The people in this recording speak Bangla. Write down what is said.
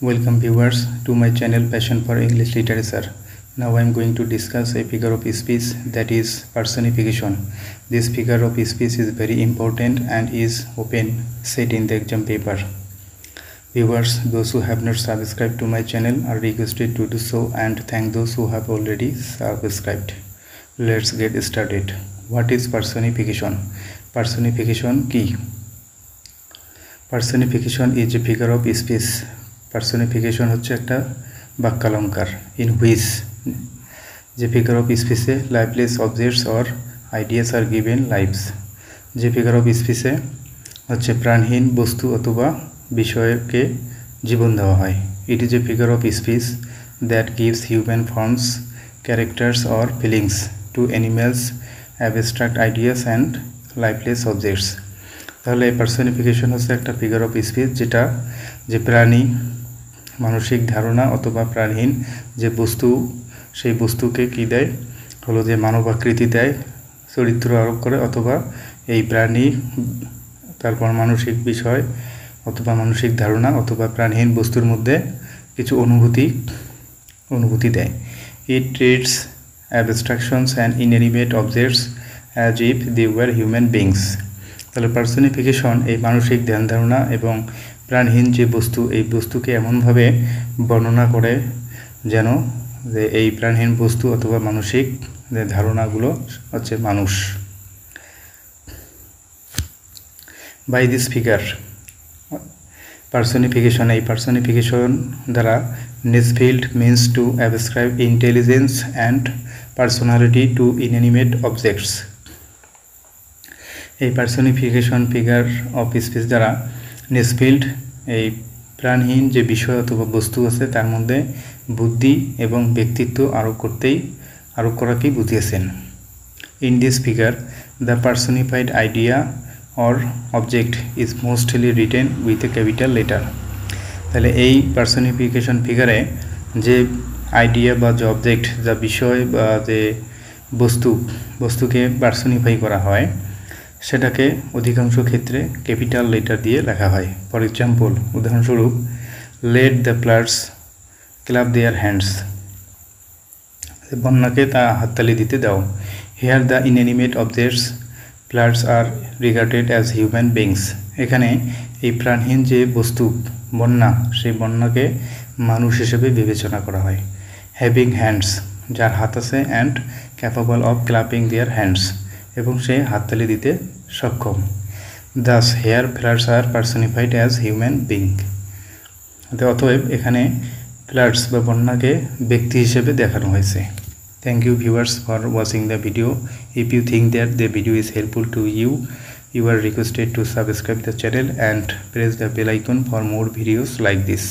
Welcome viewers to my channel Passion for English Literature. Now I am going to discuss a figure of speech, that is personification. This figure of speech is very important and is often set in the exam paper. Viewers, those who have not subscribed to my channel are requested to do so, and thank those who have already subscribed. Let's get started. What is personification? Personification key. Personification is a figure of speech. Personification হচ্ছে একটা বাক্যালঙ্কার in which যে figure of speech A lifeless objects or ideas are given lives. যে figure of speech এ হচ্ছে প্রাণহীন বস্তু অথবা বিষয়কে জীবন দেওয়া হয়. It is a figure of speech that gives human forms, characters or feelings to animals, abstract ideas and lifeless objects. তাহলে পার্সনিফিকেশন হচ্ছে একটা ফিগার অফ স্পিচ যেটা যে প্রাণী, মানসিক ধারণা অথবা প্রাণহীন যে বস্তু, সেই বস্তুকে কি দেয়, হলো যে মানবাকৃতি দেয়, চরিত্র আরোপ করে, অথবা এই প্রাণী তারপর মানসিক বিষয় অথবা মানসিক ধারণা অথবা প্রাণহীন বস্তুর মধ্যে কিছু অনুভূতি দেয়. It treats abstractions and inanimate objects as if they were human beings. তাহলে পার্সনিফিকেশন এই মানসিক ধ্যান ধারণা এবং প্রাণহীন যে বস্তু, এই বস্তুকে এমনভাবে বর্ণনা করে যেন যে এই প্রাণহীন বস্তু অথবা মানসিক যে ধারণাগুলো হচ্ছে মানুষ. বাই দিস ফিগার পার্সনিফিকেশন, এই পার্সনিফিকেশন দ্বারা Nesfield means to ascribe intelligence and personality to inanimate objects. এই পার্সনিফিকেশন ফিগার অফ স্পিচ দ্বারা নেসফিল্ড এই প্রাণহীন যে বিষয় অথবা বস্তু আছে তার মধ্যে বুদ্ধি এবং ব্যক্তিত্ব আরোপ করাকেই বুঝিয়েছেন. In this figure the personified idea or object is mostly written with a capital letter. তাহলে এই পার্সনিফিকেশন ফিগারে যে আইডিয়া বা যে অবজেক্ট, যা বিষয় বা যে বস্তুকে পার্সনিফাই করা হয়, সেটাকে অধিকাংশ ক্ষেত্রে ক্যাপিটাল লেটার দিয়ে লেখা হয়. ফর এক্সাম্পল, উদাহরণস্বরূপ, let the plants clap their hands, বন্যাকে তা হাততালি দিতে দাও. Here the inanimate objects plants are regarded as human beings. এখানে এই প্রাণহীন যে বস্তু বন্যা, সেই বন্যাকে মানুষ হিসেবে বিবেচনা করা হয়. হ্যাভিং হ্যান্ডস, যার হাত আছে, and capable of clapping their hands, এবং সে হাততালি দিতে সক্ষম. দাস হেয়ার ফ্লাডস আর পার্সনিফাইড অ্যাজ হিউম্যান বিং. অতএব এখানে ফ্লাডস বা বন্যাকে ব্যক্তি হিসেবে দেখানো হয়েছে. Thank you viewers for watching the video. If you think that the video is helpful to you, you are requested to subscribe the channel and press the bell icon for more videos like this.